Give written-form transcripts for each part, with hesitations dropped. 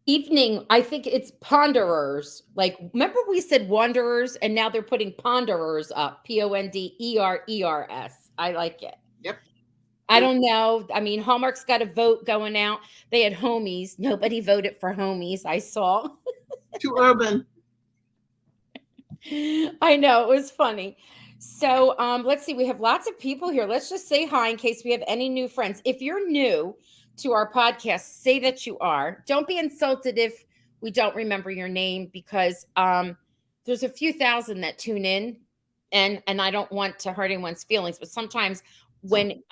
Evening, I think it's ponderers. Like, remember we said wanderers, and now they're putting ponderers up. Ponderers. I like it. Yep. I don't know. I mean, Hallmark's got a vote going out. They had homies. Nobody voted for homies. I saw. Too urban. I know it was funny. So let's see. We have lots of people here. Let's just say hi in case we have any new friends. If you're new to our podcast, say that you are. Don't be insulted if we don't remember your name because there's a few thousand that tune in, and I don't want to hurt anyone's feelings. But sometimes when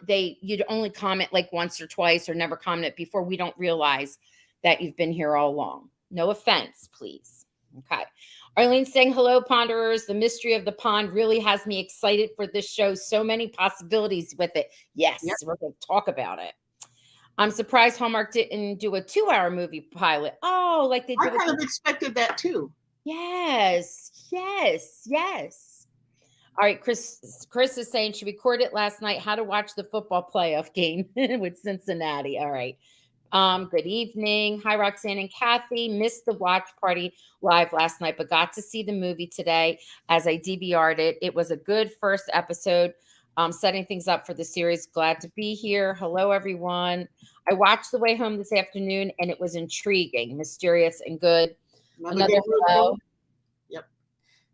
you'd only comment like once or twice or never comment before, we don't realize that you've been here all along. No offense, please. Okay. Arlene saying hello, Ponderers. The mystery of the pond really has me excited for this show. So many possibilities with it. Yep. Yes, we're going to talk about it. I'm surprised Hallmark didn't do a 2-hour movie pilot. Oh, like they I did with. kind of expected that too. Yes, yes, yes. All right, Chris is saying she recorded last night how to watch the football playoff game with Cincinnati. All right. Good evening. Hi, Roxanne and Kathy. Missed the watch party live last night, but got to see the movie today as I DVR'd it. It was a good first episode, setting things up for the series. Glad to be here. Hello, everyone. I watched The Way Home this afternoon, and it was intriguing, mysterious, and good. Another Another Gabriel. hello. Yep.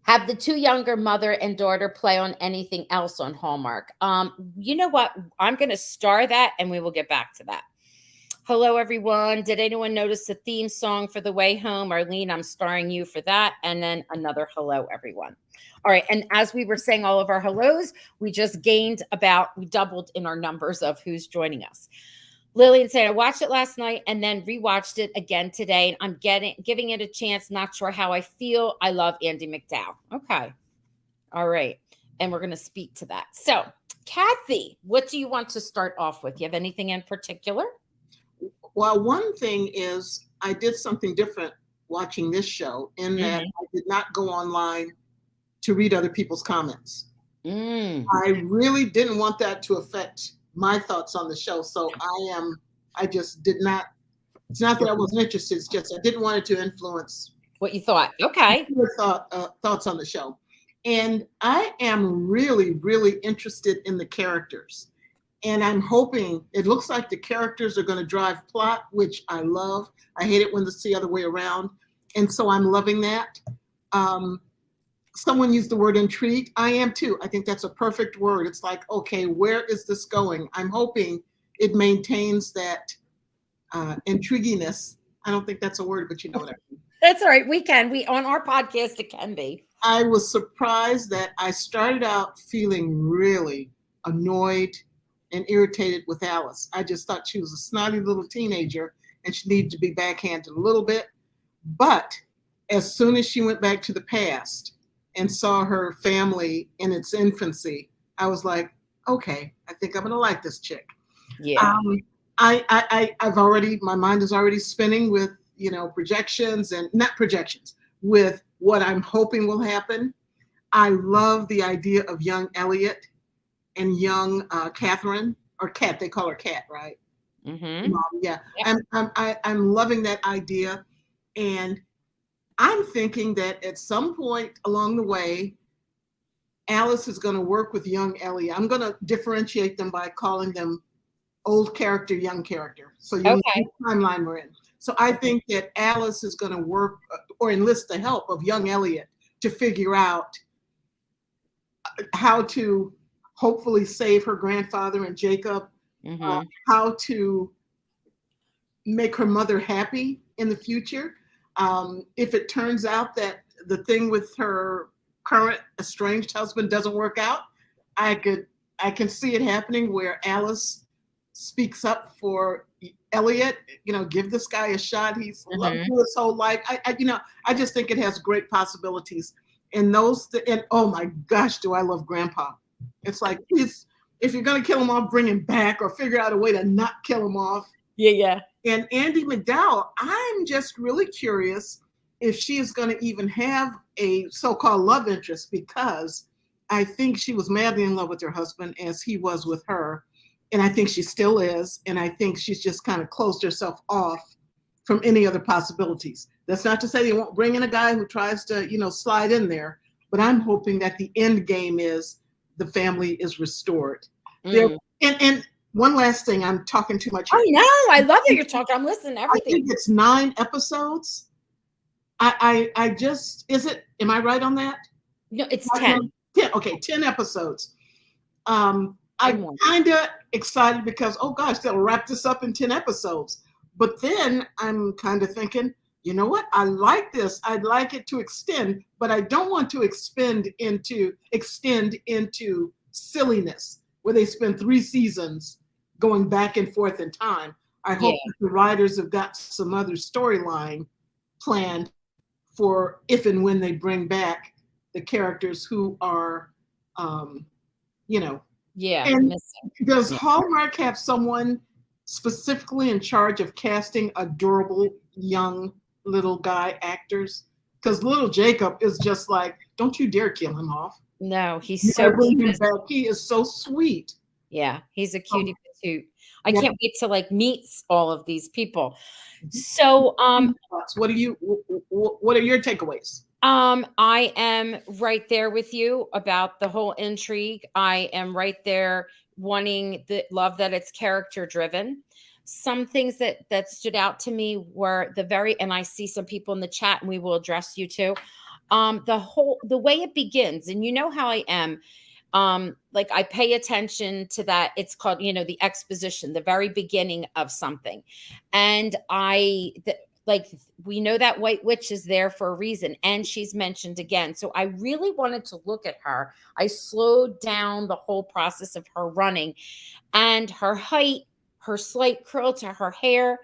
Have the two younger mother and daughter play on anything else on Hallmark? You know what? I'm going to star that, and we will get back to that. Hello, everyone. Did anyone notice the theme song for The Way Home? Arlene, I'm starring you for that. And then another hello, everyone. All right. And as we were saying all of our hellos, we just we doubled in our numbers of who's joining us. Lillian said, I watched it last night and then rewatched it again today. And I'm giving it a chance. Not sure how I feel. I love Andy McDowell. Okay. All right. And we're going to speak to that. So, Kathy, what do you want to start off with? You have anything in particular? Well, one thing is I did something different watching this show in that Mm-hmm. I did not go online to read other people's comments. Mm. I really didn't want that to affect my thoughts on the show. So I just did not, it's not that I wasn't interested, it's just I didn't want it to influence What you thought? Okay. your thoughts on the show. And I am really, really interested in the characters. And I'm hoping it looks like the characters are going to drive plot, which I love. I hate it when it's the other way around. And so I'm loving that. Um, Someone used the word intrigued. I am too. I think that's a perfect word. It's like, okay, where is this going? I'm hoping it maintains that intriguiness. I don't think that's a word, but you know what I mean. That's all right. We can. We on our podcast it can be. I was surprised that I started out feeling really annoyed and irritated with Alice. I just thought she was a snotty little teenager and she needed to be backhanded a little bit. But as soon as she went back to the past and saw her family in its infancy, I was like, okay, I think I'm going to like this chick. Yeah. Um, I've already, my mind is already spinning with, projections and not projections, with what I'm hoping will happen. I love the idea of young Elliot and young Catherine, or Cat, they call her Cat, right? Mm-hmm. Mom, yeah. Yep. I'm loving that idea. And I'm thinking that at some point along the way, Alice is going to work with young Elliot. I'm going to differentiate them by calling them old character, young character. So you know Okay. the timeline we're in. So I think that Alice is going to work or enlist the help of young Elliot to figure out how to hopefully save her grandfather and Jacob, Mm-hmm. how to make her mother happy in the future. If it turns out that the thing with her current estranged husband doesn't work out, I can see it happening where Alice speaks up for Elliot. Give this guy a shot. He's loved Mm-hmm. you his whole life. I just think it has great possibilities. And and oh my gosh, do I love Grandpa? It's like, please, if you're gonna kill him off, bring him back or figure out a way to not kill him off. Yeah, yeah. And Andy McDowell, I'm just really curious if she is going to even have a so-called love interest, because I think she was madly in love with her husband as he was with her. And I think she still is. And I think she's just kind of closed herself off from any other possibilities. That's not to say they won't bring in a guy who tries to, slide in there, but I'm hoping that the end game is the family is restored. There Mm. and one last thing, I'm talking too much I here. know. I love that you're talking. I'm listening to I everything. think it's 9 episodes. I just, am I right on that? No, it's 10. 10, okay, 10 episodes. 10 I'm more. kind of excited because, oh gosh, they'll wrap this up in 10 episodes. But then I'm kind of thinking, you know what? I like this. I'd like it to extend, but I don't want to extend into silliness where they spend 3 seasons going back and forth in time. I Yeah. hope that the writers have got some other storyline planned for if and when they bring back the characters who are, um, you know, Yeah. and Missing. does Yeah. Hallmark have someone specifically in charge of casting adorable young little guy actors? Because little Jacob is just like, don't you dare kill him off. No, You he's gotta so bring him cute. back. He is so sweet. Yeah, he's a cutie patootie. I Yeah. can't wait to like meet all of these people. So, What do you? What are your takeaways? I am right there with you about the whole intrigue. I am right there wanting the love that it's character driven. Some things that stood out to me were and I see some people in the chat and we will address you too. The way it begins, and you know how I am. Like I pay attention to that. It's called, the exposition, the very beginning of something. And like we know that white witch is there for a reason and she's mentioned again, so I really wanted to look at her. I slowed down the whole process of her running and her height, her slight curl to her hair.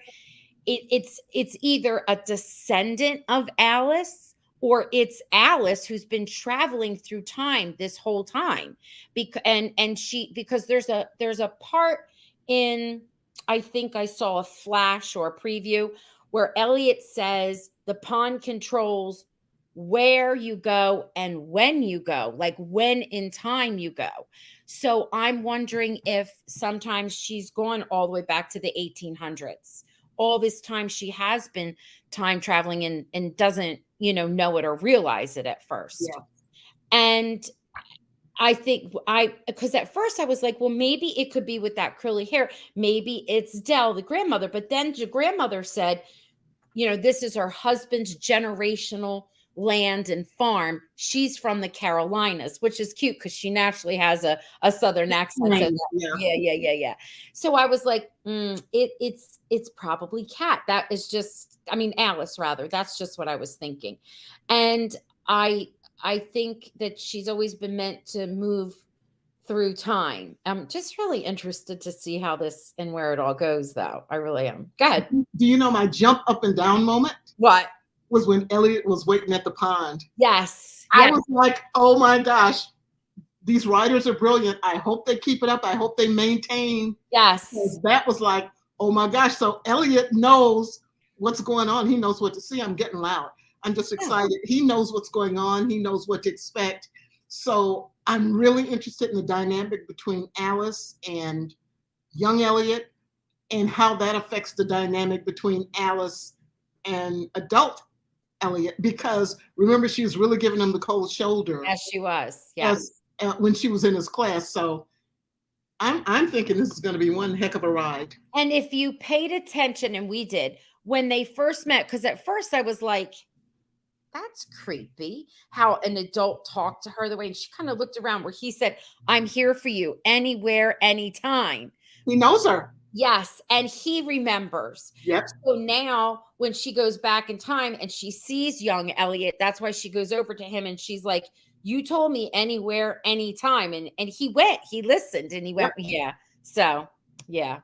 It's either a descendant of Alice or it's Alice who's been traveling through time this whole time. Because there's a part in, I think I saw a flash or a preview where Elliot says the pond controls where you go and when you go, like when in time you go. So I'm wondering if sometimes she's gone all the way back to the 1800s. All this time she has been time traveling and doesn't, know it or realize it at first. Yeah. And I think because at first I was like, well, maybe it could be with that curly hair. Maybe it's Dell, the grandmother. But then the grandmother said, this is her husband's generational land and farm. She's from the Carolinas, which is cute because she naturally has a Southern accent. So Yeah. yeah. So I was like, it's probably Kat. That is just, I mean, Alice rather. That's just what I was thinking. And I think that she's always been meant to move through time. I'm just really interested to see how this and where it all goes, though. I really am. Go ahead. Do you know my jump up and down moment What? was when Elliot was waiting at the pond? Yes. I Yes. was like, oh my gosh, these writers are brilliant. I hope they keep it up. I hope they maintain. Yes. That was like, oh my gosh. So Elliot knows what's going on. He knows what to see. I'm getting loud. I'm just excited. He knows what's going on. He knows what to expect. So I'm really interested in the dynamic between Alice and young Elliot and how that affects the dynamic between Alice and adult Elliot. Because remember, she was really giving him the cold shoulder. Yes, she was. Yes. When she was in his class. So I'm thinking this is going to be one heck of a ride. And if you paid attention, and we did, when they first met, because at first I was like, that's creepy how an adult talked to her the way, and she kind of looked around where he said, I'm here for you anywhere, anytime. He knows her. Yes. And he remembers. Yep. So now when she goes back in time and she sees young Elliot, that's why she goes over to him and she's like, you told me anywhere, anytime. And he went, he listened and he went, Yep. yeah. So yeah.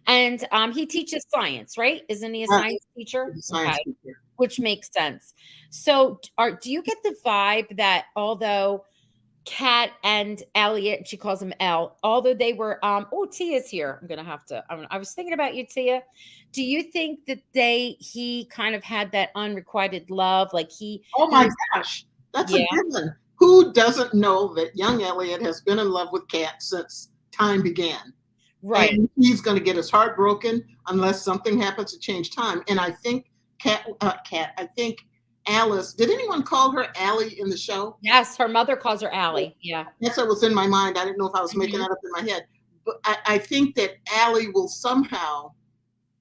And he teaches science, right? Isn't he a science teacher? Science teacher. Which makes sense. So do you get the vibe that although Kat and Elliot, she calls him L, although they were, Tia's here. I'm going to have to, I was thinking about you, Tia. Do you think that he kind of had that unrequited love? Like oh my gosh, that's a good one. Who doesn't know that young Elliot has been in love with Kat since time began? Right. and he's going to get his heart broken unless something happens to change time. And I think I think Alice. Did anyone call her Allie in the show? Yes, her mother calls her Allie. Yeah. Yes, that was in my mind. I didn't know if I was making Mhm. that up in my head, but I think that Allie will somehow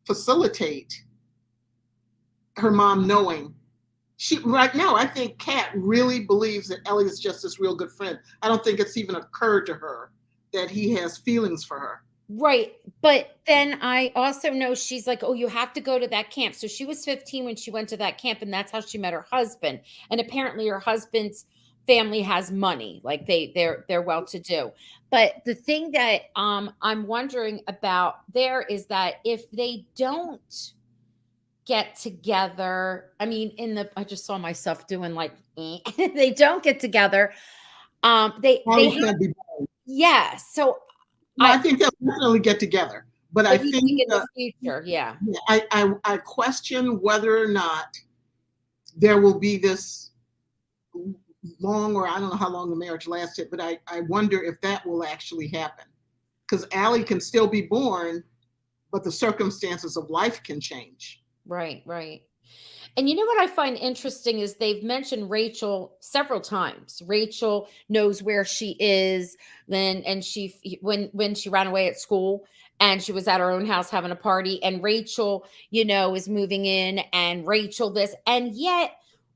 facilitate her mom knowing. She right now, I think Kat really believes that Ellie is just this real good friend. I don't think it's even occurred to her that he has feelings for her. Right, but then I also know she's like, "Oh, you have to go to that camp." So she was 15 when she went to that camp, and that's how she met her husband. And apparently her husband's family has money, like they're well to do. But the thing that I'm wondering about there is that if they don't get together, I mean, in the I just saw myself doing like they don't get together. They Allie have can't be. yeah, so No, I I think they'll definitely get together, but I but you think think in the future, yeah. I question whether or not there will be this long, or I don't know how long the marriage lasted, but I wonder if that will actually happen because Allie can still be born, but the circumstances of life can change. Right, right. And you know what I find interesting is they've mentioned Rachel several times. Rachel knows where she is, then and when she ran away at school and she was at her own house having a party and Rachel, is moving in and Rachel this and yet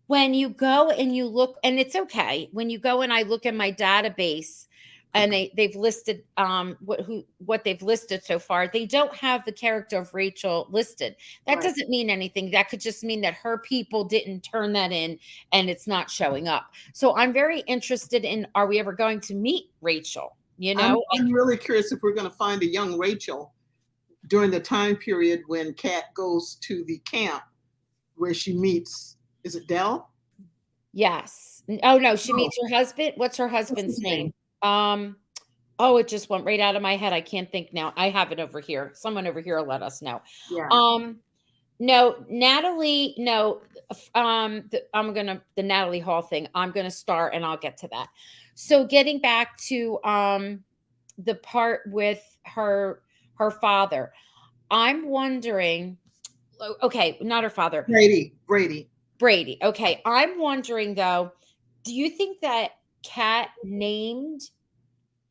when you go and you look and it's okay. When you go and I look in my database and they've listed what they've listed so far, they don't have the character of Rachel listed. That Right. doesn't mean anything. That could just mean that her people didn't turn that in and it's not showing up. So I'm very interested in are we ever going to meet Rachel? I'm really curious if we're going to find a young Rachel during the time period when Kat goes to the camp where she meets. Is it Dell? Yes. Oh no, she No. meets her husband. What's her What's husband's his name? name? Um oh, it just went right out of my head. I can't think now. I have it over here. Someone over here will let us know. Yeah. Um No, Natalie, no, I'm gonna the Natalie Hall thing. I'm gonna start and I'll get to that. So getting back to the part with her father, I'm wondering, okay, not her father, Brady. Brady. Brady. Okay, I'm wondering though, do you think that Kat named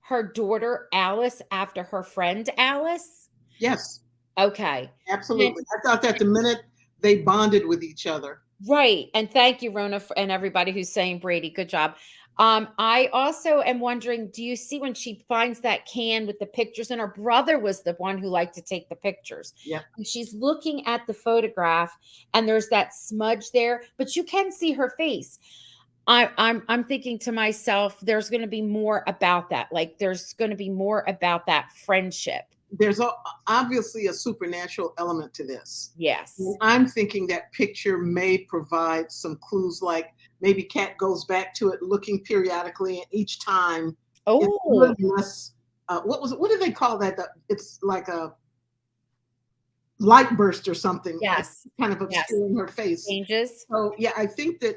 her daughter Alice after her friend Alice? Yes, Okay. absolutely. I thought that the minute they bonded with each other. Right, and thank you, Rona, and everybody who's saying Brady. Good job. I also am wondering, do you see when she finds that can with the pictures, and her brother was the one who liked to take the pictures, Yeah. and she's looking at the photograph, and there's that smudge there, but you can see her face. I'm thinking to myself, there's going to be more about that. Like there's going to be more about that friendship. There's obviously a supernatural element to this. And Yes. I'm thinking that picture may provide some clues, like maybe Kat goes back to it looking periodically, and each time it's a Oh, little less. What was it? What do they call that? It's like a light burst or something, yes. kind of Yes. obscuring her face. Changes. So yeah, I think that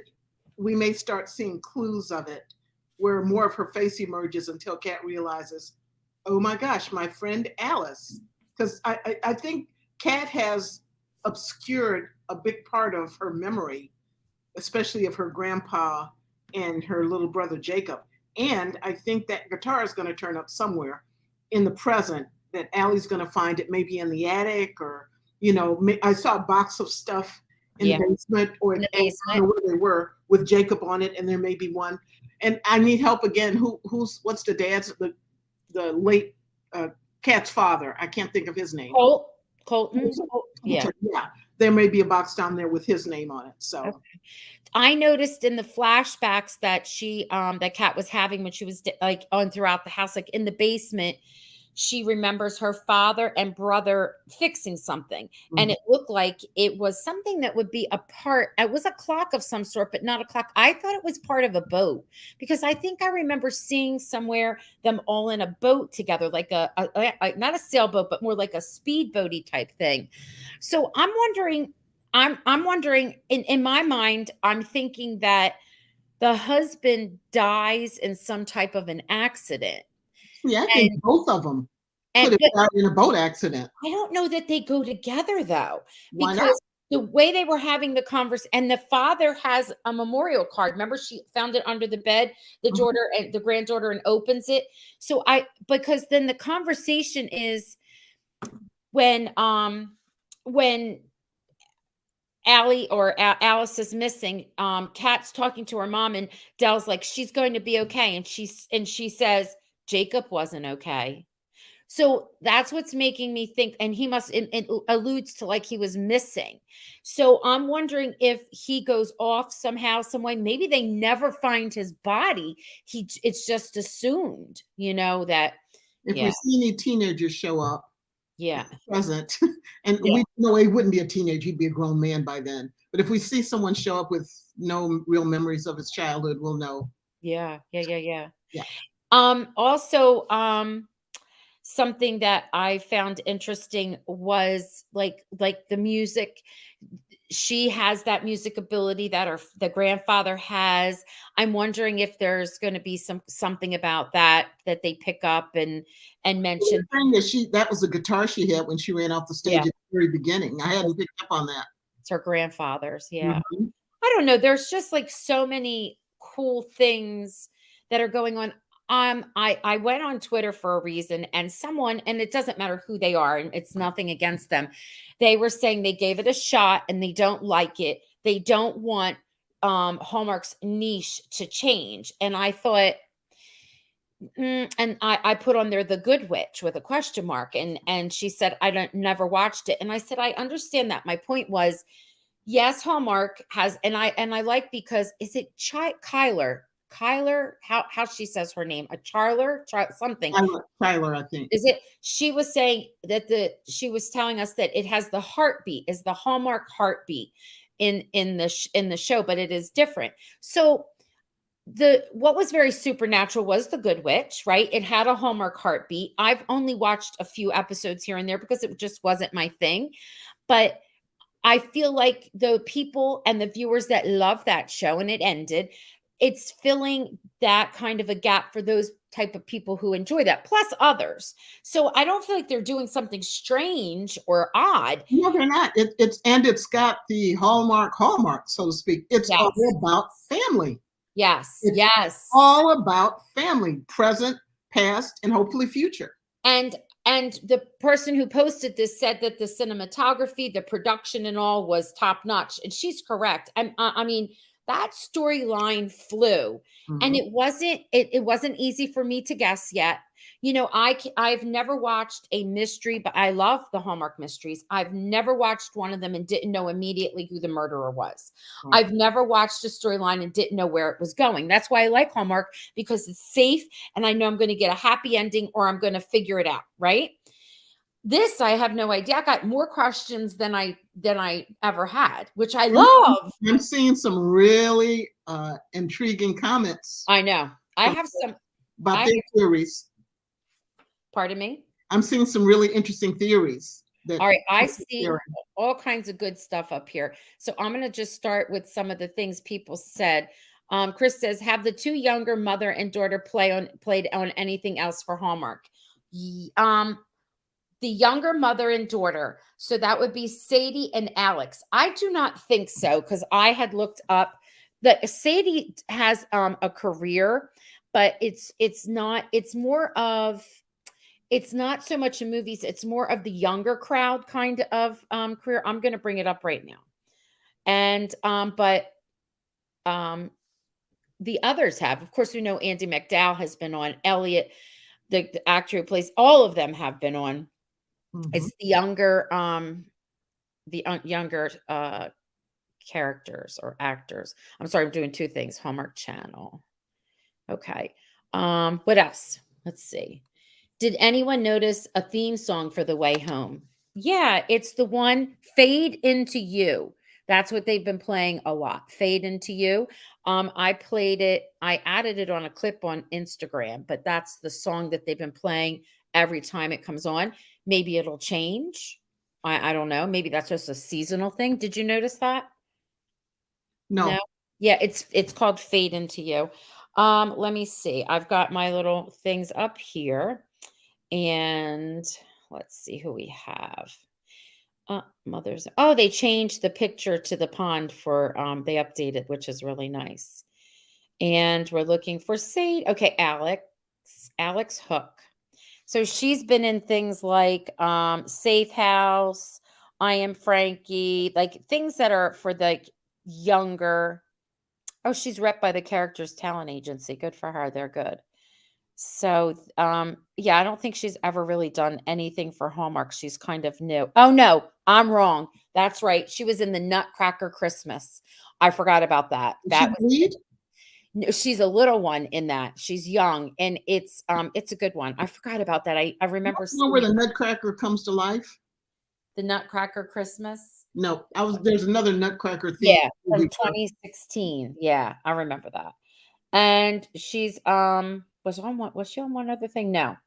we may start seeing clues of it, where more of her face emerges until Kat realizes, oh my gosh, my friend Alice. Because I think Kat has obscured a big part of her memory, especially of her grandpa and her little brother Jacob. And I think that guitar is going to turn up somewhere in the present, that Allie's going to find it maybe in the attic, or, I saw a box of stuff in the Yeah. basement, or In the I don't basement. know where they were, with Jacob on it, and there may be one. And I need help again. What's the dad's, the late Kat's father? I can't think of his name. Colton? Yeah. Yeah, there may be a box down there with his name on it. So Okay. I noticed in the flashbacks that that Kat was having when she was like on throughout the house, like in the basement, she remembers her father and brother fixing something. And mhm. it looked like it was something that would be a part, it was a clock of some sort, but not a clock. I thought it was part of a boat because I think I remember seeing somewhere them all in a boat together, like not a sailboat, but more like a speedboaty type thing. So I'm wondering in my mind, I'm thinking that the husband dies in some type of an accident. Yeah, I think And both of them. Could And have died in a boat accident. I don't know that they go together though, Why not? because the way they were having the conversation, and the father has a memorial card. Remember, she found it under the bed, the Mhm. daughter and the granddaughter, and opens it. So because then the conversation is when Allie or Alice is missing, Kat's talking to her mom, and Dell's like, she's going to be okay, and she says Jacob wasn't okay. So that's what's making me think, and he must, it alludes to like he was missing. So I'm wondering if he goes off somehow, some way. Maybe they never find his body. It's just assumed, that, If yeah, we see any teenagers show up yeah, present, and yeah, we know he wouldn't be a teenager, he'd be a grown man by then. But if we see someone show up with no real memories of his childhood, we'll know. yeah, yeah, yeah, yeah. Yeah. Also, something that I found interesting was like the music. She has that music ability that the grandfather has. I'm wondering if there's going to be something about that they pick up and The mention. thing is, that was the guitar she had when she ran off the Yeah, stage at the very beginning. I hadn't picked up on that. it's her grandfather's. Yeah. Mhm. I don't know. There's just like so many cool things that are going on. I went on Twitter for a reason, and someone, and it doesn't matter who they are, and it's nothing against them. They were saying they gave it a shot and they don't like it. They don't want Hallmark's niche to change. And I thought, and I put on there the Good Witch with a question mark, and she said I don't never watched it, and I said I understand that. My point was, yes, Hallmark has, and I like, because is it Kyler, how she says her name, a Charler, something. Tyler, I think. Is it, she was saying that she was telling us that it has the heartbeat, is the Hallmark heartbeat in the show, but it is different. So the what was very supernatural was the Good Witch, right? It had a Hallmark heartbeat. I've only watched a few episodes here and there because it just wasn't my thing, but I feel like the people and the viewers that love that show, and it ended, it's filling that kind of a gap for those type of people who enjoy that, plus others. So I don't feel like they're doing something strange or odd. No, they're not. It's got the hallmark, so to speak. It's all Yes. about family. Yes. It's Yes. all about family, present, past, and hopefully future. And and the person who posted this said that the cinematography, the production, and all was top notch, and she's correct. I mean, that storyline flew, and Mhm. it wasn't easy for me to guess yet. I've never watched a mystery, but I love the Hallmark mysteries. I've never watched one of them and didn't know immediately who the murderer was. Right. I've never watched a storyline and didn't know where it was going. That's why I like Hallmark, because it's safe and I know I'm going to get a happy ending or I'm going to figure it out, right? This I have no idea. I got more questions than I ever had, which I I'm, love. I'm seeing some really intriguing comments I know. I have some about I their theories. Pardon me. I'm seeing some really interesting theories that All right, I people are see sharing. all kinds of good stuff up here. So I'm going to just start with some of the things people said. Chris says, "Have the two younger mother and daughter played on anything else for Hallmark?" Ye- Um, the younger mother and daughter. So that would be Sadie and Alex. I do not think so, because I had looked up that Sadie has a career, but it's not so much in movies, it's more of the younger crowd kind of career. I'm going to bring it up right now. And but um the others have. Of course, we know Andy McDowell has been on, Elliot, the actor who plays, all of them have been on. Mhm. It's the younger characters or actors. I'm sorry, I'm doing two things. Hallmark Channel. Okay. What else? Let's see. Did anyone notice a theme song for The Way Home? Yeah, it's the one, Fade Into You. That's what they've been playing a lot. Fade Into You. I played it, I added it on a clip on Instagram, but that's the song that they've been playing every time it comes on. Maybe it'll change. I don't know. Maybe that's just a seasonal thing. Did you notice that? No? No. Yeah, it's called Fade Into You. Let me see. I've got my little things up here. And let's see who we have. Mothers. Oh, they changed the picture to the pond for they updated, which is really nice. And we're looking for Sade. Okay, Alex Hook. So she's been in things like Safe House, I Am Frankie, like things that are for the younger. Oh, she's rep by the Characters Talent Agency. Good for her. They're good. So, yeah, I don't think she's ever really done anything for Hallmark. She's kind of new. Oh no, I'm wrong. That's right. She was in the Nutcracker Christmas. I forgot about that. Did That she was bleed? no, she's a little one in that. She's young and it's a good one. I forgot about that. I remember That's the one where seeing the Nutcracker comes to life. the Nutcracker Christmas. No, I was. There's another Nutcracker theme Yeah, from movie. 2016. Yeah, I remember that. And she's was she on one other thing? No.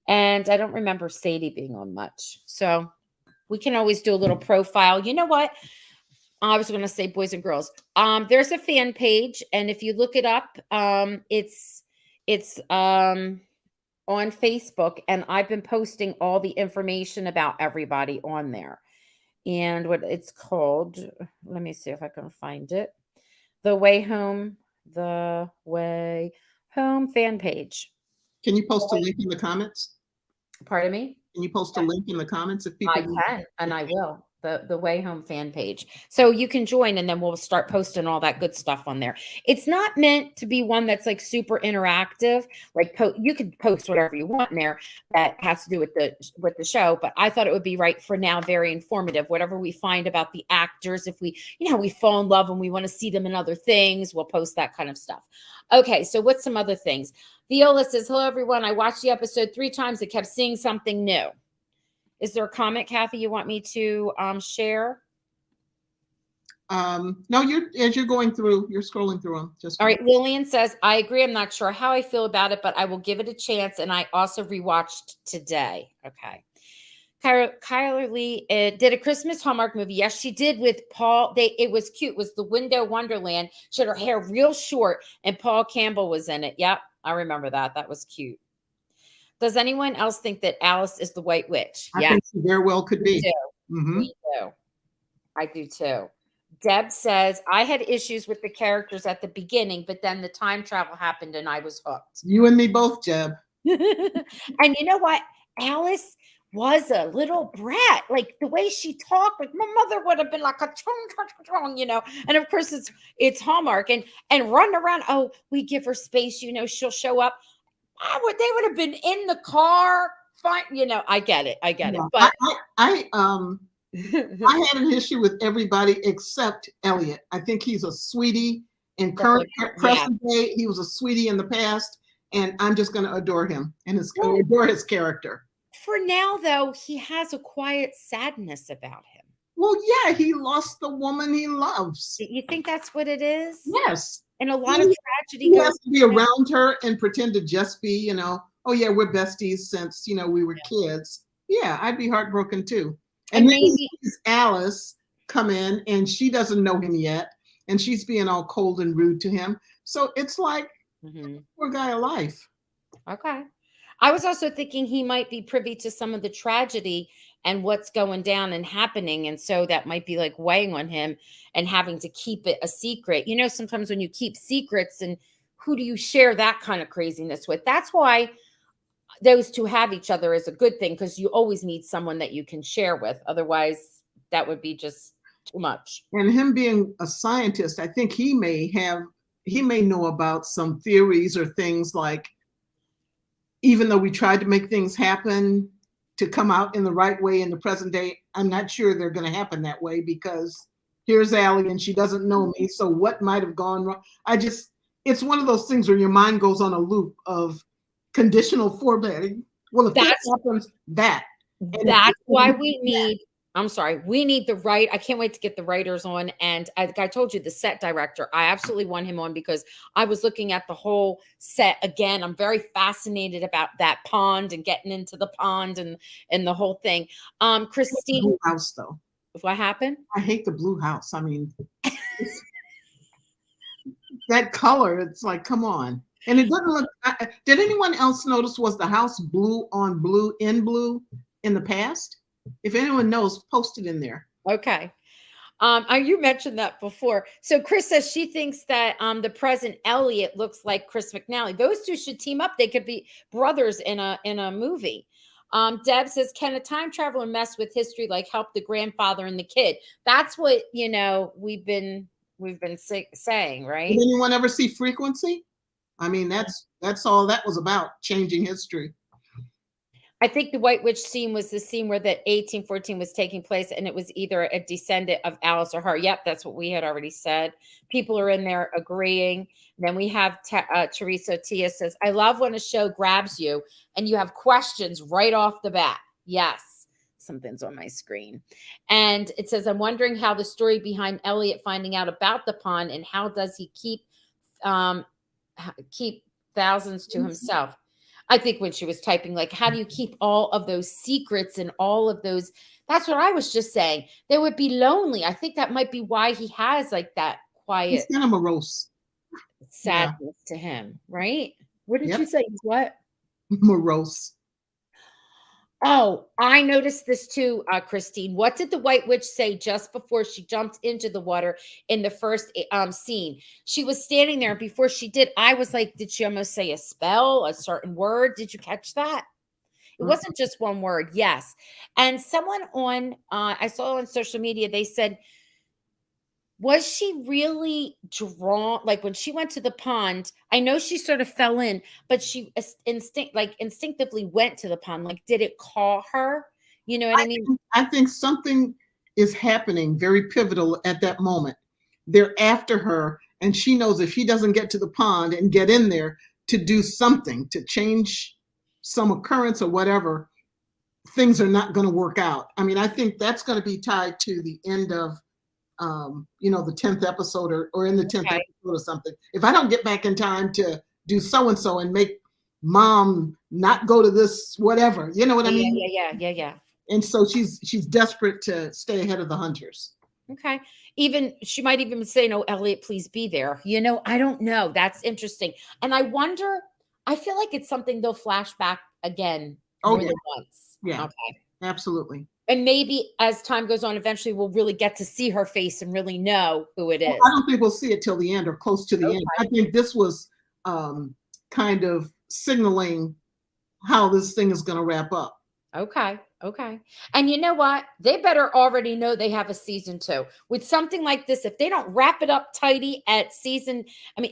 And I don't remember Sadie being on much. So we can always do a little profile. You know what? I was going to say boys and girls. There's a fan page, and if you look it up, it's on Facebook, and I've been posting all the information about everybody on there. And what it's called, let me see if I can find it. The Way Home, the Way Home fan page. Can you post a link in the comments? Pardon me? Can you post a link in the comments if I people? can, and I will. The Way Home fan page. So you can join and then we'll start posting all that good stuff on there. It's not meant to be one that's like super interactive. Like you could post whatever you want in there that has to do with the show, but I thought it would be right for now very informative. Whatever we find about the actors, if we, we fall in love and we want to see them in other things, we'll post that kind of stuff. Okay, so what's some other things? Viola says, "Hello everyone. I watched the episode 3 times. I kept seeing something new." Is there a comment, Kathy, you want me to share? No, you're going through, you're scrolling through them. Just All right. Lillian says, "I agree. I'm not sure how I feel about it, but I will give it a chance." And I also rewatched today. Okay. Kyler Lee did a Christmas Hallmark movie. Yes, she did with Paul. It was cute. It was the Window Wonderland. She had her hair real short, and Paul Campbell was in it. Yep, I remember that. That was cute. Does anyone else think that Alice is the White Witch? I Yeah, think she very well could we be. do. Mm-hmm. We do. I do too. Deb says, "I had issues with the characters at the beginning, but then the time travel happened and I was hooked." You and me both, Jeb. And you know what? Alice was a little brat. Like the way she talked, like my mother would have been like a chung, chung, chung, And of course it's Hallmark and run around. Oh, we give her space, she'll show up. They would have been in the car. Fine, I get it. I get it. Yeah. But I had an issue with everybody except Elliot. I think he's a sweetie in current present day. He was a sweetie in the past, and I'm just going to adore him and adore his character. For now, though, he has a quiet sadness about him. Well, yeah, he lost the woman he loves. You think that's what it is? Yes. And a lot of tragedy he has to be around her and pretend to just be, oh yeah, we're besties since, we were kids. Yeah, I'd be heartbroken too. And then he sees Alice come in and she doesn't know him yet. And she's being all cold and rude to him. So it's like, poor guy of life. Okay. I was also thinking he might be privy to some of the tragedy and what's going down and happening. And so that might be like weighing on him and having to keep it a secret. Sometimes when you keep secrets, and who do you share that kind of craziness with? That's why those two have each other is a good thing, because you always need someone that you can share with. Otherwise, that would be just too much. And him being a scientist, I think he may know about some theories or things like, even though we tried to make things happen to come out in the right way in the present day, I'm not sure they're going to happen that way, because here's Allie and she doesn't know me. So what might have gone wrong? It's one of those things where your mind goes on a loop of conditional formatting. Well, if that happens, that. That's why we need, we need I can't wait to get the writers on. And I told you, the set director, I absolutely want him on, because I was looking at the whole set again. I'm very fascinated about that pond and getting into the pond and the whole thing. Christine. Blue house, though. What happened? I hate the blue house. I mean, that color, it's like, come on. And it doesn't look. Did anyone else notice, was the house blue on blue in blue in the past? If anyone knows, post it in there. Okay. You mentioned that before. So Chris says she thinks that the present Elliot looks like Chris McNally. Those two should team up. They could be brothers in a movie. Deb says, can a time traveler mess with history, like help the grandfather and the kid? That's what we've been saying, Did right? anyone ever see Frequency? I mean, that's all that was about, changing history. I think the White Witch scene was the scene where the 1814 was taking place, and it was either a descendant of Alice or her. Yep, that's what we had already said. People are in there agreeing. Then we have Teresa Tia says, I love when a show grabs you and you have questions right off the bat. Yes, something's on my screen. And it says, I'm wondering how the story behind Elliot finding out about the pond and how does he um, keep thousands to himself. I think when she was typing, like, how do you keep all of those secrets and all of those? That's what I was just saying. They would be lonely. I think that might be why he has like that He's quiet kind of morose. Yeah. sadness to him, right? What did you Yep. say? He's what? Morose. Oh, I noticed this too, Christine. What did the White Witch say just before she jumped into the water in the first scene? She was standing there, and before she did, I was like, did she almost say a spell, a certain word? Did you catch that? It Mm. wasn't just one word. Yes. And someone I saw on social media, they said, was she really drawn? Like when she went to the pond, I know she sort of fell in, but she instinctively went to the pond. Like, did it call her? You know what I mean? I think something is happening very pivotal at that moment. They're after her, and she knows if she doesn't get to the pond and get in there to do something to change some occurrence or whatever, things are not going to work out. I mean, I think that's going to be tied to the end of, the 10th episode, or in the 10th Okay. episode or something. If I don't get back in time to do so and so and make mom not go to this, whatever, you know what I Yeah, mean? yeah, yeah, yeah, yeah. And so she's desperate to stay ahead of the hunters. Okay. Even she might even say, no, Elliot, please be there. I don't know. That's interesting. And I wonder, I feel like it's something they'll flash back again Oh more yeah, than once. yeah, Okay. absolutely. And maybe as time goes on, eventually we'll really get to see her face and really know who it Well, I is. don't think we'll see it till the end or close to the end. I think this was kind of signaling how this thing is going to wrap up. Okay. Okay. And you know what? They better already know they have a season 2. With something like this, if they don't wrap it up tidy at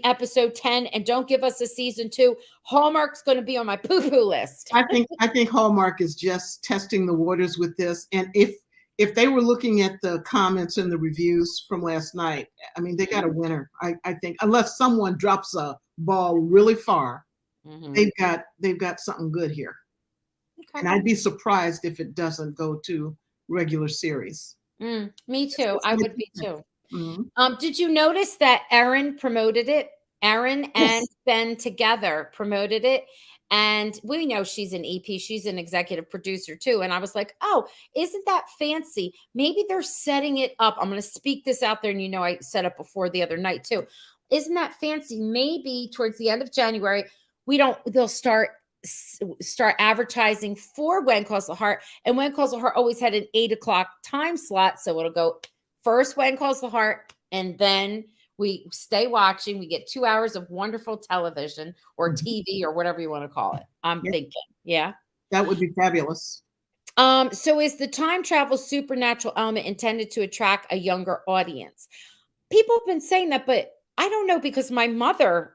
episode 10 and don't give us a season 2, Hallmark's going to be on my poo-poo list. I think Hallmark is just testing the waters with this. And if they were looking at the comments and the reviews from last night, I mean, they got a winner. I think, unless someone drops a ball really far, Mhm. they've got something good here. Okay. And I'd be surprised if it doesn't go to regular series. Me too. I would be too. Mm-hmm. Did you notice that Erin promoted it? Erin and Yes. Ben together promoted it. And we know she's an EP, she's an executive producer too. And I was like, oh, isn't that fancy? Maybe they're setting it up. I'm going to speak this out there. And I said it before the other night too. Isn't that fancy? Maybe towards the end of January, they'll start advertising for When Calls the Heart. And When Calls the Heart always had an 8 o'clock time slot. So it'll go first When Calls the Heart, and then we stay watching. We get 2 hours of wonderful television or TV or whatever you want to call it. I'm Yeah, thinking, yeah. that would be fabulous. So is the time travel supernatural element intended to attract a younger audience? People have been saying that, but I don't know because my mother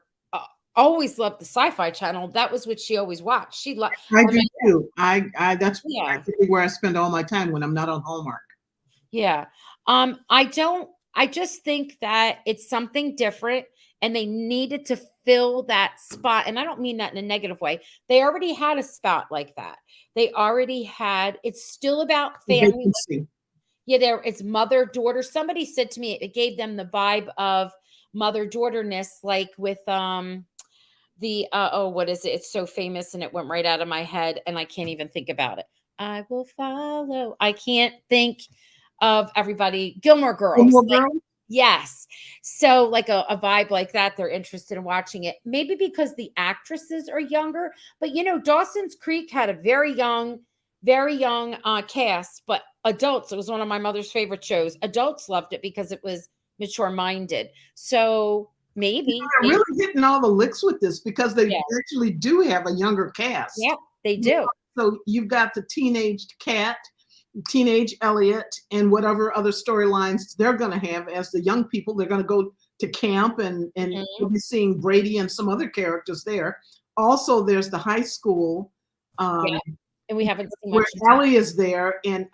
always loved the Sci-Fi Channel. That was what she always watched. I do too. I that's Yeah. practically where I spend all my time when I'm not on Hallmark. Yeah. I just think that it's something different and they needed to fill that spot. And I don't mean that in a negative way. They already had a spot like that. It's still about The family. vacancy. Yeah, it's mother daughter. Somebody said to me it gave them the vibe of mother daughterness, like with what is it? It's so famous and it went right out of my head and I can't even think about it. I will follow. I can't think of everybody. Gilmore Girls. Gilmore Like, Girls? yes. So, like a vibe like that, they're interested in watching it. Maybe because the actresses are younger, but Dawson's Creek had a very young cast, but adults. It was one of my mother's favorite shows. Adults loved it because it was mature minded. So They're maybe, really hitting all the licks with this because they yeah, actually do have a younger yeah, cast. they do. So you've got the teenage Cat, teenage Elliot, and whatever other storylines they're going to have as the young people. They're going to go to camp, and Mhm. you'll be seeing Brady and some other characters there. Also, there's the high school Yeah, and we haven't seen where much. Ellie is there, and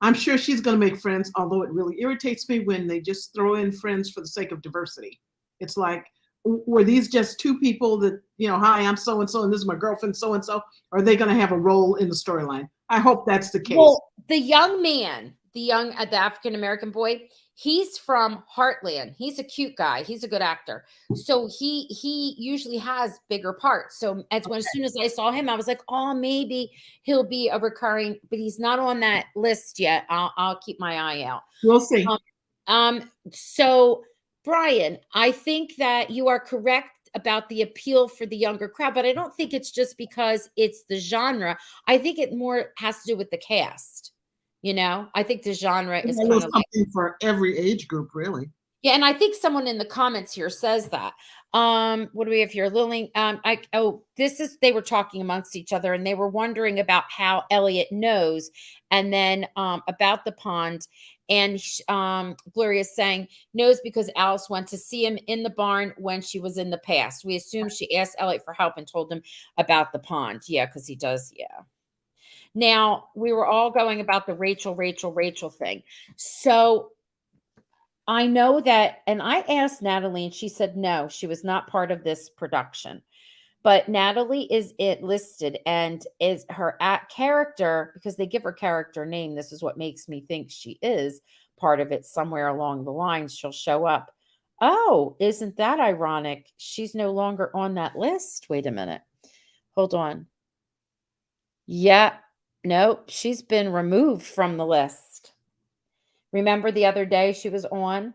I'm sure she's going to make friends. Although it really irritates me when they just throw in friends for the sake of diversity. It's like, were these just two people that, hi, I'm so and so, and this is my girlfriend so and so? Are they going to have a role in the storyline? I hope that's the case. Well, the young man, the African American boy, he's from Heartland. He's a cute guy. He's a good actor. So he usually has bigger parts. So as soon as I saw him, I was like, oh, maybe he'll be a recurring, but he's not on that list yet. I'll keep my eye out. We'll see. So Brian, I think that you are correct about the appeal for the younger crowd, but I don't think it's just because it's the genre. I think it more has to do with the cast. I think the genre A is little kind of like, something for every age group, really. yeah, and I think someone in the comments here says that. What do we have here? Lily, they were talking amongst each other and they were wondering about how Elliot knows, and then about the pond. And Gloria's saying knows because Alice went to see him in the barn when she was in the past. We assume she asked Elliot for help and told him about the pond. Yeah, because he does. Yeah. Now we were all going about the Rachel thing. So I know that, and I asked Natalie, and she said no, she was not part of this production. But Natalie is it listed, and is her character, because they give her character name. This is what makes me think she is part of it somewhere along the lines. She'll show up. Oh, isn't that ironic? She's no longer on that list. Wait a minute. Hold on. Yeah, nope, she's been removed from the list. Remember the other day she was on?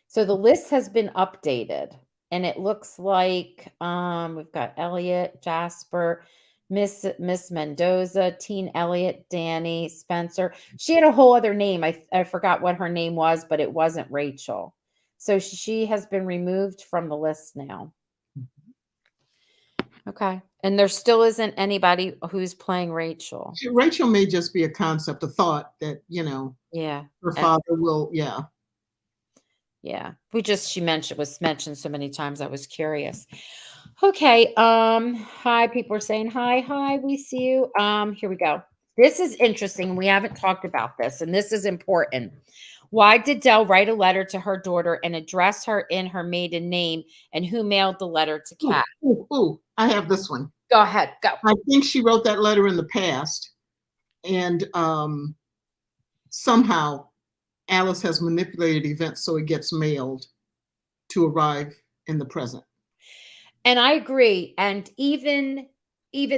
So the list has been updated, and it looks like we've got Elliot, Jasper, Miss Mendoza, Teen Elliot, Danny, Spencer. She had a whole other name. I forgot what her name was, but it wasn't Rachel. So she has been removed from the list now. Okay. And there still isn't anybody who's playing Rachel. Rachel may just be a concept, a thought that, Yeah. her And father will, yeah. yeah. She was mentioned so many times I was curious. Okay. Hi, people are saying hi, we see you. Here we go. This is interesting. We haven't talked about this, and this is important. Why did Dell write a letter to her daughter and address her in her maiden name? And who mailed the letter to Ooh, Kat? ooh, I have this one. Go ahead, go. I think she wrote that letter in the past, and somehow Alice has manipulated events so it gets mailed to arrive in the present. And I agree. And even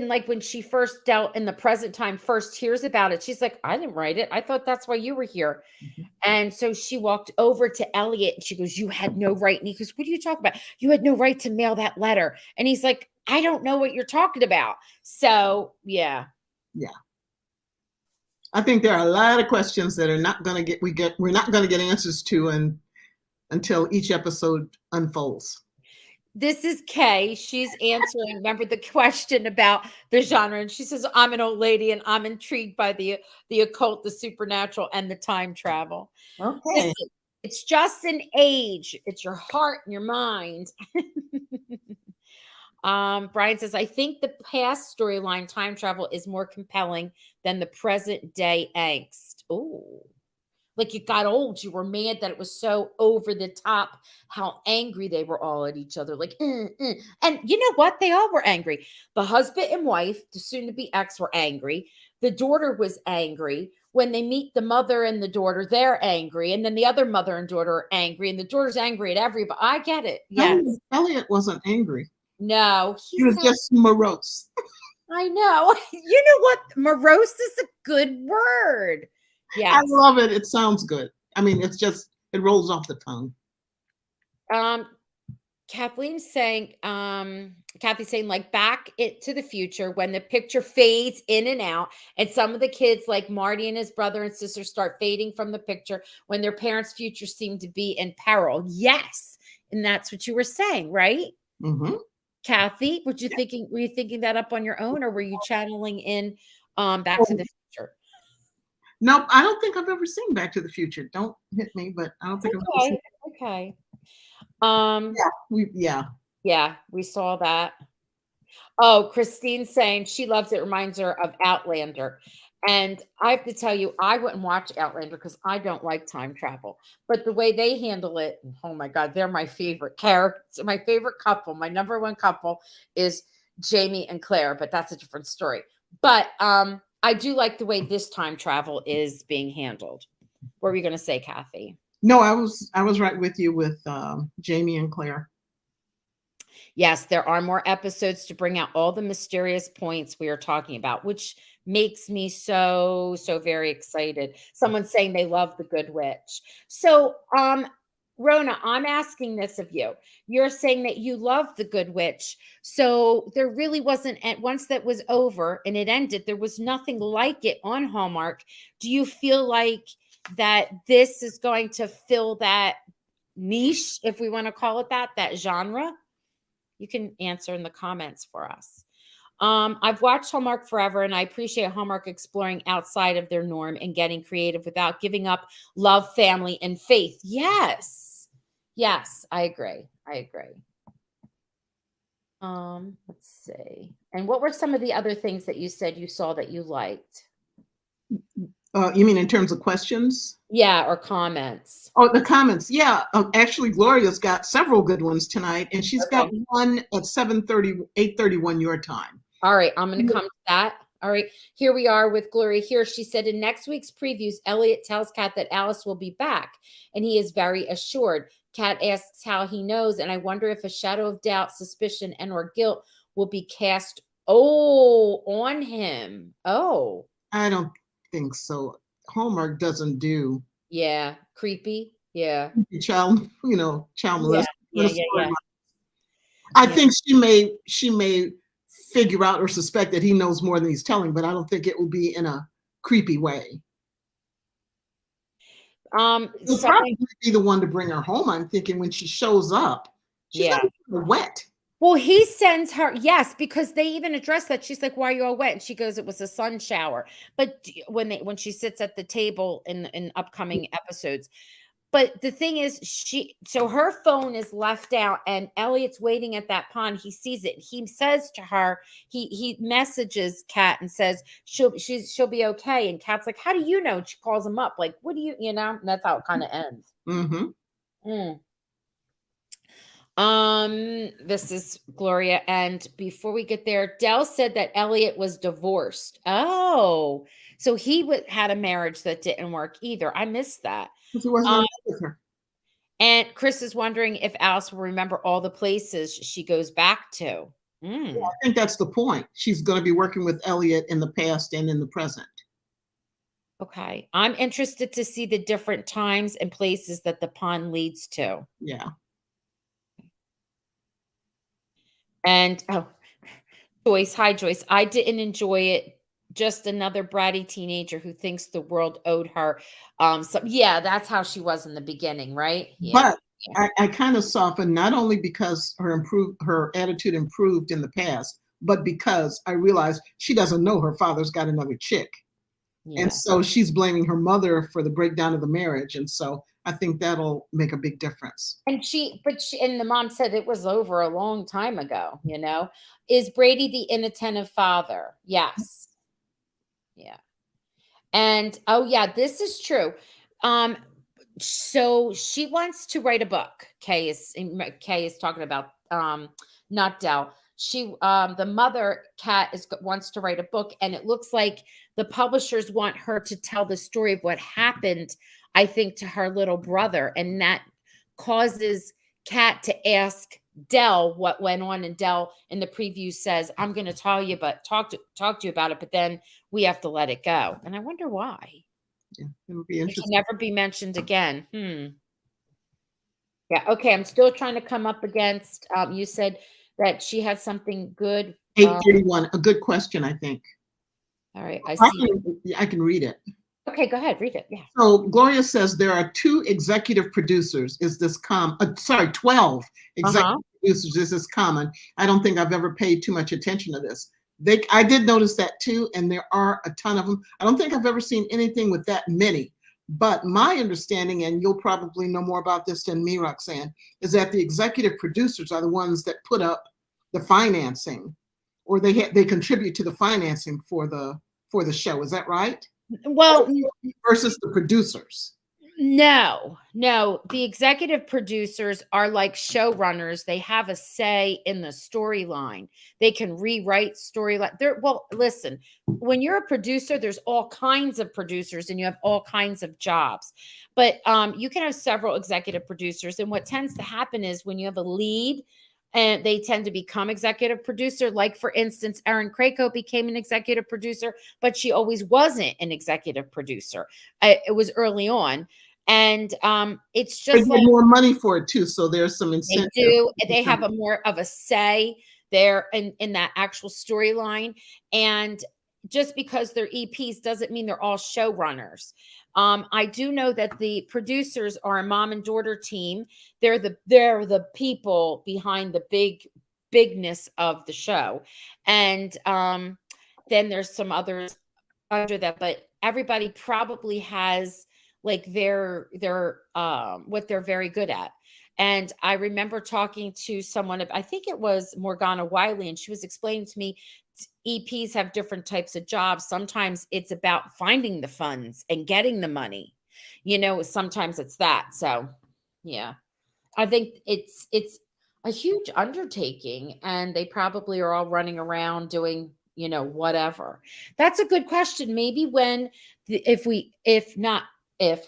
like when she first dealt in the present time, first hears about it, she's like, I didn't write it. I thought that's why you were here. Mhm. And so she walked over to Elliot and she goes, you had no right. And he goes, what are you talking about? You had no right to mail that letter. And he's like, I don't know what you're talking about. So yeah. Yeah. I think there are a lot of questions that are not going to we're not going to get answers to until each episode unfolds. This is Kay. She's answering. Remember the question about the genre, and she says, "I'm an old lady, and I'm intrigued by the occult, the supernatural, and the time travel." Okay. Listen, it's just an age. It's your heart and your mind. Brian says, "I think the past storyline, time travel, is more compelling than the present day angst." Oh. Like it got old. You were mad that it was so over the top, how angry they were all at each other. Like, and you know what? They all were angry. The husband and wife, the soon to be ex, were angry. The daughter was angry. When they meet the mother and the daughter, they're angry. And then the other mother and daughter are angry. And the daughter's angry at everybody. I get it. Yes. Elliot wasn't angry. No, He was just morose. I know. You know what? Morose is a good word. I Yes. love it. It sounds good. I mean, it rolls off the tongue. Um, Kathleen's saying, Kathy's saying, like back it to the future when the picture fades in and out, and some of the kids, like Marty and his brother and sister, start fading from the picture when their parents' future seemed to be in peril. Yes. And that's what you were saying, right? Mm-hmm. Kathy, Yeah. were you thinking that up on your own, or were you channeling in Back to Oh, the Future? nope, I don't think I've ever seen Back to the Future. Don't hit me, but I don't think I've ever seen. Okay. Okay. Um, Yeah, yeah. yeah, we saw that. Oh, Christine's saying she loves it, reminds her of Outlander. And I have to tell you, I wouldn't watch Outlander because I don't like time travel. But the way they handle it, oh my God, they're my favorite character, my favorite couple. My number one couple is Jamie and Claire, but that's a different story. But I do like the way this time travel is being handled. What were you going to say, Kathy? No, I was right with you with Jamie and Claire. Yes, there are more episodes to bring out all the mysterious points we are talking about, which makes me so, so very excited. Someone's saying they love The Good Witch. So, Rona, I'm asking this of you. You're saying that you love The Good Witch. So there really wasn't, and once that was over and it ended, there was nothing like it on Hallmark. Do you feel like that this is going to fill that niche, if we want to call it that, that genre? You can answer in the comments for us. I've watched Hallmark forever, and I appreciate Hallmark exploring outside of their norm and getting creative without giving up love, family, and faith. Yes. Yes, I agree. I agree. Let's see. And what were some of the other things that you said you saw that you liked? You mean in terms of questions? Yeah, or comments. Oh, the comments. Yeah, actually, Gloria's got several good ones tonight, and she's got Okay. one at 7:30, 8:31 your time. All right, I'm going to come to that. All right, here we are with Gloria here. She said in next week's previews, Elliot tells Kat that Alice will be back, and he is very assured. Kat asks how he knows, and I wonder if a shadow of doubt, suspicion, and or guilt will be cast, on him. Oh, I don't think so. Hallmark doesn't do yeah, creepy. Yeah, child yeah, yeah, molestation. yeah, yeah, I yeah. think she may figure out or suspect that he knows more than he's telling, but I don't think it will be in a creepy way. He'll Someone, probably be the one to bring her home. I'm thinking when she shows up, she's yeah. gonna be wet. Well, he sends her, yes, because they even address that. She's like, "Why are you all wet?" And she goes, "It was a sun shower." But when she sits at the table in upcoming episodes, but the thing is, so her phone is left out, and Elliot's waiting at that pond. He sees it. He says to her, he messages Kat and says she'll be okay. And Kat's like, "How do you know?" And she calls him up, like, "What do you?" And that's how it kind of ends. Mm-hmm. Mm. This is Gloria. And before we get there, Dell said that Elliot was divorced. Oh, so he had a marriage that didn't work either. I missed that. Because he wasn't in Um, love with her. and Chris is wondering if Alice will remember all the places she goes back to. Yeah, Mm, I think that's the point. She's going to be working with Elliot in the past and in the present. okay. I'm interested to see the different times and places that the pond leads to. Yeah. And Joyce, hi Joyce. I didn't enjoy it. Just another bratty teenager who thinks the world owed her. So yeah, that's how she was in the beginning, right? Yeah. But I kind of softened not only because her attitude improved in the past, but because I realized she doesn't know her father's got another chick. And Yeah. so she's blaming her mother for the breakdown of the marriage. And so I think that'll make a big difference. And the mom said it was over a long time ago. Is Brady the inattentive father? Yes. Yeah. And oh yeah, this is true. Um, so she wants to write a book. Kay is talking about not Dell. The mother Kat wants to write a book, and it looks like the publishers want her to tell the story of what happened, I think, to her little brother, and that causes Kat to ask Dell what went on, and Dell in the preview says, "I'm going to tell you, but talk to you about it, but then we have to let it go." And I wonder why. Yeah, it'll be It can interesting. never be mentioned again. Yeah. Okay. I'm still trying to come up against. You said that she had something good. 8:31. A good question, I think. All right. I see. I can read it. Okay. Go ahead. Read it. Yeah. So Gloria says there are 2 executive producers. Is this sorry, 12 Uh huh. executive producers. Is this common? I don't think I've ever paid too much attention to this. I did notice that too, and there are a ton of them. I don't think I've ever seen anything with that many. But my understanding, and you'll probably know more about this than me, Roxanne, is that the executive producers are the ones that put up the financing, or they contribute to the financing for the show. Is that right? Well, Versus the producers. no, no. The executive producers are like showrunners. They have a say in the storyline. They can rewrite storyline. Well, listen, when you're a producer, there's all kinds of producers and you have all kinds of jobs. But you can have several executive producers. And what tends to happen is when you have a lead, and they tend to become executive producer. Like, for instance, Erin Krakow became an executive producer, but she always wasn't an executive producer. It was early on. And it's They just get like more money for it too, so there's some they incentive. do. They have a more of a say there in that actual storyline. And just because they're EPs doesn't mean they're all showrunners. I do know that the producers are a mom and daughter team. They're the people behind the bigness of the show. And then there's some others under that, but everybody probably has like their what they're very good at. And I remember talking to someone, I think it was Morgana Wiley, and she was explaining to me EPs have different types of jobs. Sometimes it's about finding the funds and getting the money. Sometimes it's that. So, yeah. I think it's a huge undertaking, and they probably are all running around doing, whatever. That's a good question. Maybe if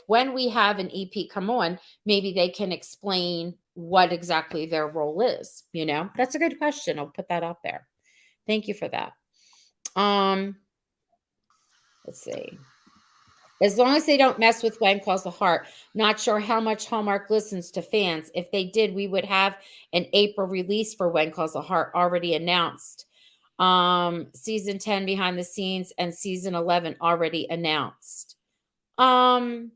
when we have an EP come on, maybe they can explain what exactly their role is. That's a good question. I'll put that out there. Thank you for that. Um, let's see. As long as they don't mess with When Calls the Heart. Not sure how much Hallmark listens to fans. If they did, we would have an April release for When Calls the Heart already announced. Season 10 behind the scenes and season 11 already announced. I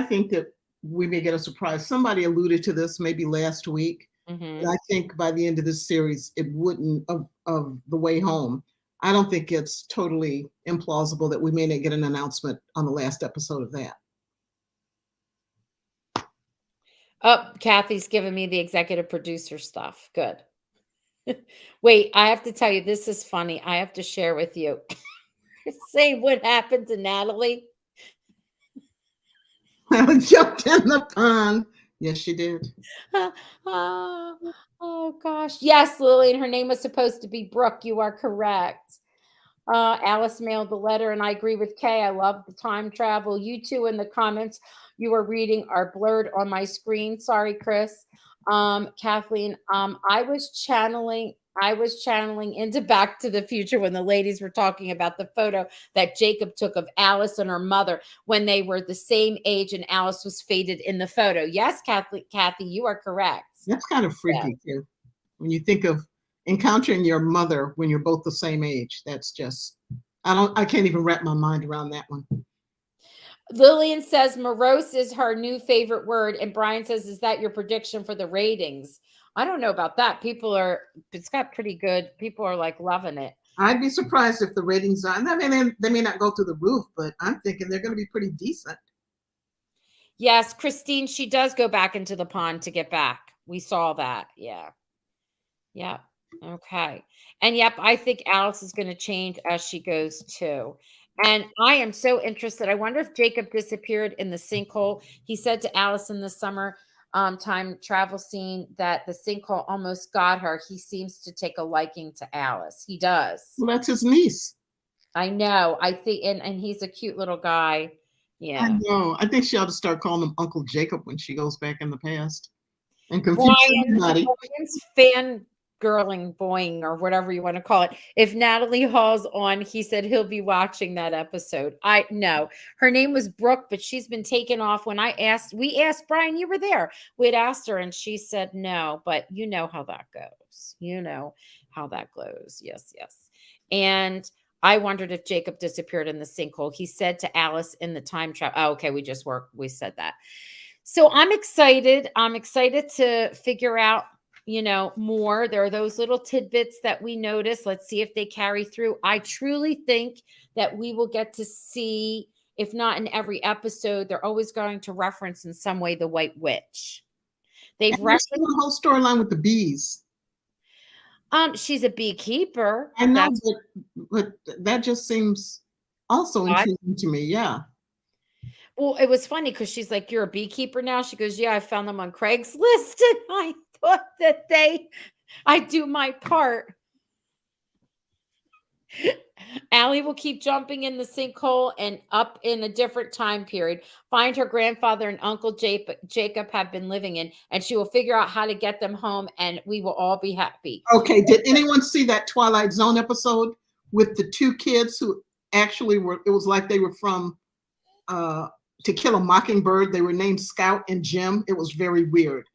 think that we may get a surprise. Somebody alluded to this maybe last week. Mhm. And I think by the end of this series, it wouldn't of The Way Home. I don't think it's totally implausible that we may not get an announcement on the last episode of that. Oh, Kathy's giving me the executive producer stuff. Good. Wait, I have to tell you, this is funny. I have to share with you. Say what happened to Natalie. I jumped in the pond. Yes, she did. oh, oh gosh. Yes, Lillian, her name was supposed to be Brooke. You are correct. Alice mailed the letter, and I agree with Kay. I love the time travel. You two in the comments you are reading are blurred on my screen. Sorry, Chris. Kathleen, I was channeling into Back to the Future when the ladies were talking about the photo that Jacob took of Alice and her mother when they were the same age and Alice was faded in the photo. Yes, Kathy, you are correct. That's kind of freaky too. When you think of encountering your mother when you're both the same age, that's just I can't even wrap my mind around that one. Lillian says morose is her new favorite word. And Brian says, is that your prediction for the ratings? I don't know about that. It's got pretty good. People are like loving it. I'd be surprised if the ratings are, I mean, they may not go through the roof, but I'm thinking they're going to be pretty decent. Yes, Christine, she does go back into the pond to get back. We saw that. Yeah. Yeah. Okay. And yep, I think Alice is going to change as she goes too. And I am so interested. I wonder if Jacob disappeared in the sinkhole. He said to Alice in the summer time travel scene that the sinkhole almost got her. He seems to take a liking to Alice. He does. Well, that's his niece. I know. I think, and he's a cute little guy. Yeah. I know. I think she ought to start calling him Uncle Jacob when she goes back in the past and confuse everybody. Brian's fan girling boing or whatever you want to call it. If Natalie Hall's on, he said he'll be watching that episode. I know her name was Brooke, but she's been taken off. When we asked Brian, you were there. We'd asked her and she said no, but you know how that goes. You know how that goes. Yes, yes. And I wondered if Jacob disappeared in the sinkhole. He said to Alice in the time trap. Oh, okay, we said that. So I'm excited. I'm excited to figure out, more. There are those little tidbits that we notice. Let's see if they carry through. I truly think that we will get to see, if not in every episode, they're always going to reference in some way the White Witch. They've And there's referenced. the whole storyline with the bees. She's a beekeeper. I know, That's but that just seems also odd. intriguing to me. Yeah. Well, it was funny because she's like, "You're a beekeeper now." She goes, "Yeah, I found them on Craigslist." And I thought that I do my part. Allie will keep jumping in the sinkhole and up in a different time period. Find her grandfather and Uncle Jacob have been living in, and she will figure out how to get them home, and we will all be happy. Okay. Did anyone see that Twilight Zone episode with the two kids who actually were? It was like they were from To Kill a Mockingbird. They were named Scout and Jim. It was very weird.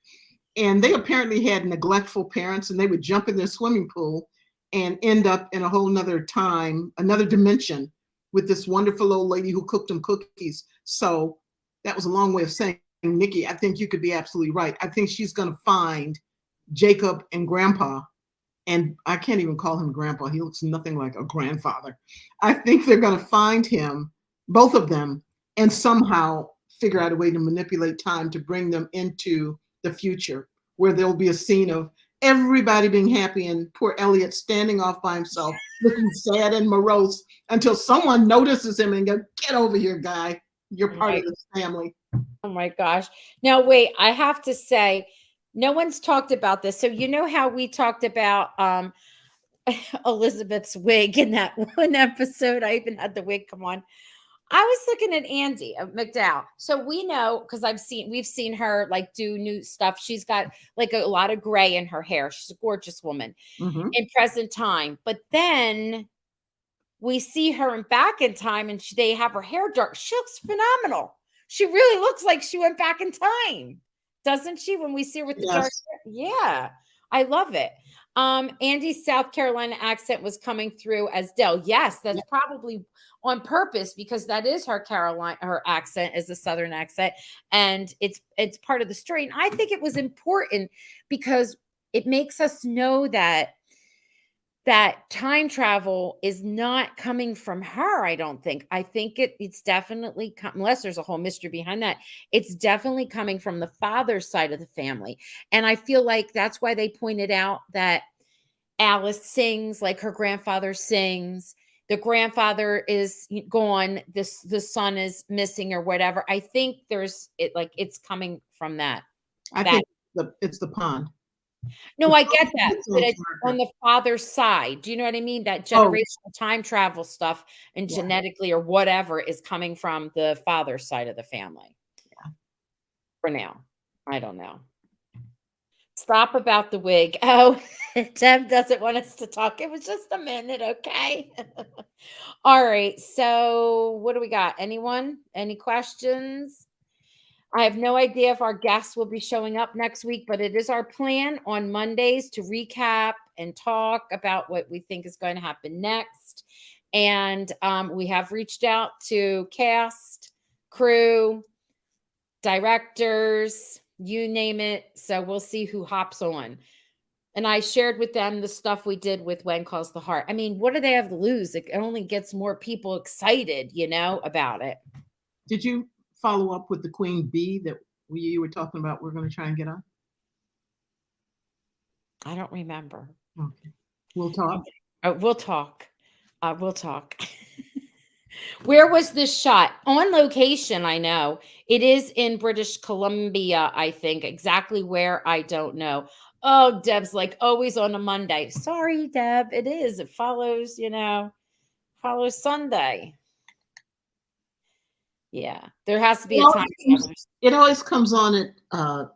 And they apparently had neglectful parents, and they would jump in their swimming pool and end up in a whole nother time, another dimension, with this wonderful old lady who cooked them cookies. So that was a long way of saying, Nikki, I think you could be absolutely right. I think she's going to find Jacob and Grandpa, and I can't even call him Grandpa. He looks nothing like a grandfather. I think they're going to find him, both of them, and somehow figure out a way to manipulate time to bring them into the future, where there'll be a scene of everybody being happy and poor Elliot standing off by himself, looking sad and morose until someone notices him and goes, "Get over here, guy. You're part of this family." Oh my gosh. Now, wait, I have to say, no one's talked about this. So, you know how we talked about Elizabeth's wig in that one episode? I even had the wig come on. I was looking at Andy McDowell. So we know, because we've seen her like do new stuff. She's got like a lot of gray in her hair. She's a gorgeous woman Mhm. in present time. But then we see her back in time and they have her hair dark. She looks phenomenal. She really looks like she went back in time, doesn't she? When we see her with the dark Yes. hair. Yeah, I love it. Andy's South Carolina accent was coming through as Dell. Yes, that's probably on purpose because that is her accent is a Southern accent, and it's part of the story. And I think it was important because it makes us know that time travel is not coming from her. I don't think. I think it's definitely unless there's a whole mystery behind that. It's definitely coming from the father's side of the family, and I feel like that's why they pointed out that Alice sings like her grandfather sings. The grandfather is gone. The son is missing or whatever. I think it's coming from that. I That think it's the pond. no, The I pond get that, is but the it's on marker. the father's side. Do you know what I mean? That Oh, generational time travel stuff and yeah. genetically or whatever is coming from the father's side of the family. For now. I don't know. Stop about the wig. Oh, Deb doesn't want us to talk. It was just a minute, okay? All right. So, what do we got? Anyone? Any questions? I have no idea if our guests will be showing up next week, but it is our plan on Mondays to recap and talk about what we think is going to happen next. And we have reached out to cast, crew, directors, you name it. So we'll see who hops on. And I shared with them the stuff we did with When Calls the Heart. I mean, what do they have to lose? It only gets more people excited, about it. Did you follow up with the queen bee that you were talking about? We're going to try and get on. I don't remember. Okay, we'll talk. We'll talk. We'll talk. Where was this shot? On location, I know. It is in British Columbia, I think. Exactly where, I don't know. Oh, Deb's like always on a Monday. Sorry, Deb. It is. It follows, follows Sunday. Yeah. There has to be It a time always traveler. it always comes on at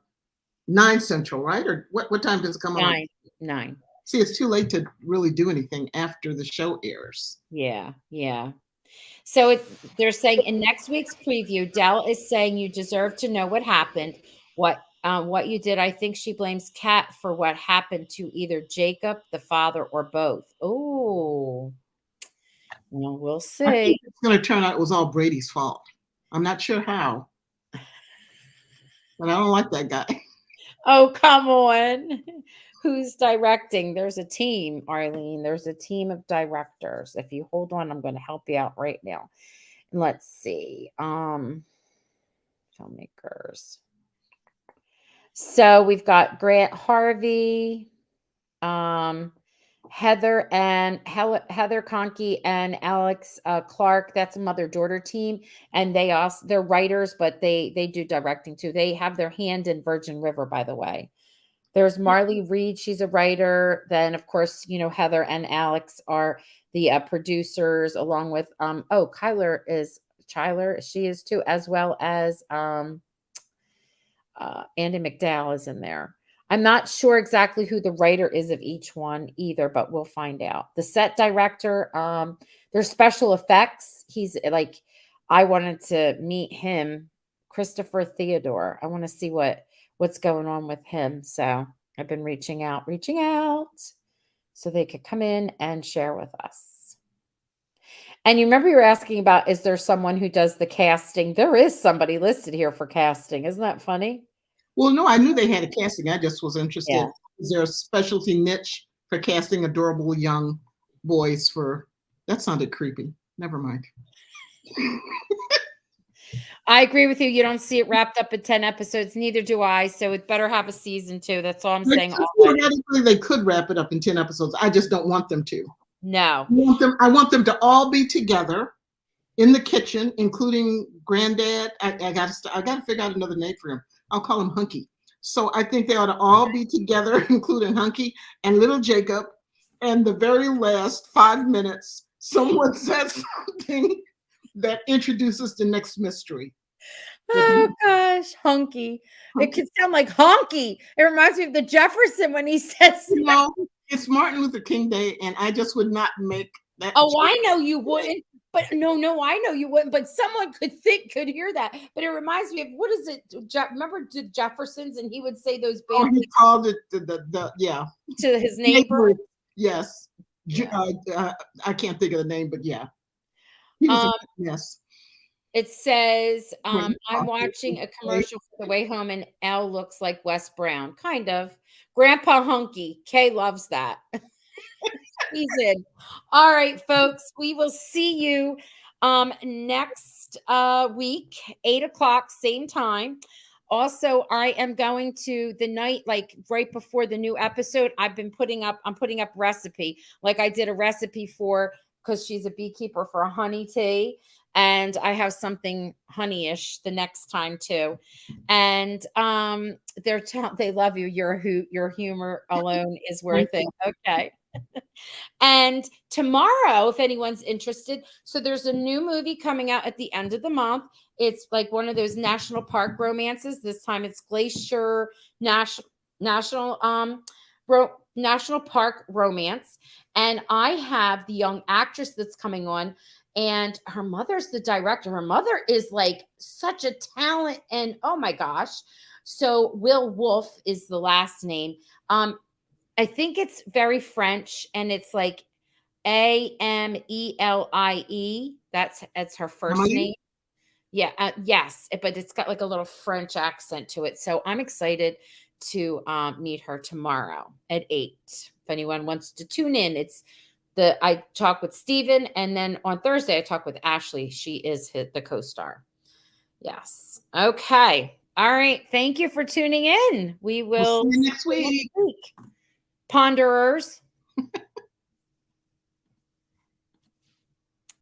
9 Central, right? Or what time does it come on? 9. See, it's too late to really do anything after the show airs. Yeah, yeah. So they're saying in next week's preview, Dell is saying you deserve to know what happened, what you did. I think she blames Kat for what happened to either Jacob, the father, or both. Oh, well, we'll I see. think it's going to turn out it was all Brady's fault. I'm not sure how, but I don't like that guy. Oh, come on. Who's directing? There's a team, Arlene. There's a team of directors. If you hold on, I'm going to help you out right now. Let's see. Filmmakers. So we've got Grant Harvey, um, Heather Conkey and Alex Clark. That's a mother daughter team, and they're writers, but they do directing too. They have their hand in Virgin River, by the way. There's Marley Reed. She's a writer. Then, of course, Heather and Alex are the producers, along with Chyler. She is too, as well as Andy McDowell is in there. I'm not sure exactly who the writer is of each one either, but we'll find out. The set director, there's special effects. He's like, I wanted to meet him, Christopher Theodore. I want to see what's going on with him. So I've been reaching out so they could come in and share with us. And you remember you were asking about, is there someone who does the casting? There is somebody listed here for casting. Isn't that funny? Well, no, I knew they had a casting. I just was interested. Yeah. Is there a specialty niche for casting adorable young boys for that sounded creepy. Never mind. I agree with you. You don't see it wrapped up in 10 episodes. Neither do I. So it better have a season 2. That's all I'm saying. Theoretically, they could wrap it up in 10 episodes. I just don't want them to. No. I want them to all be together in the kitchen, including Granddad. I got to figure out another name for him. I'll call him Hunky. So I think they ought to all be together, including Hunky and little Jacob. And the very last 5 minutes, someone says something that introduces the next mystery. Oh gosh, Hunky. It could sound like honky. It reminds me of the Jefferson when he says, it's Martin Luther King Day, and I just would not make that. Oh, I know you wouldn't. But no, I know you wouldn't. But someone could hear that. But it reminds me of, what is it? Remember the Jeffersons, and he would say those bad things. He called it the to his neighbor. Yes, yeah. I can't think of the name, but yeah. Yes. It says, I'm watching a commercial for the way home, and Elle looks like Wes Brown, kind of. Grandpa Hunky. Kay loves that. He's in. All right, folks. We will see you next week, 8:00, same time. Also, I am going to the night, like right before the new episode. I'm putting up recipe. Like I did a recipe because she's a beekeeper, for a honey tea. And I have something honeyish the next time too. And they love you. Your humor alone is worth it. Okay. And tomorrow, if anyone's interested, so there's a new movie coming out at the end of the month. It's like one of those national park romances. This time it's Glacier National National Park Romance. And I have the young actress that's coming on, and her mother's the director. Her mother is like such a talent, and oh my gosh. So Will Wolf is the last name. I think it's very French, and it's like Amelie. That's her first name. Yeah, yes, but it's got like a little French accent to it. So I'm excited to meet her tomorrow at 8. If anyone wants to tune in, I talk with Steven, and then on Thursday I talk with Ashley. She is the co-star. Yes. Okay. All right. Thank you for tuning in. We'll see you next week. Ponderers.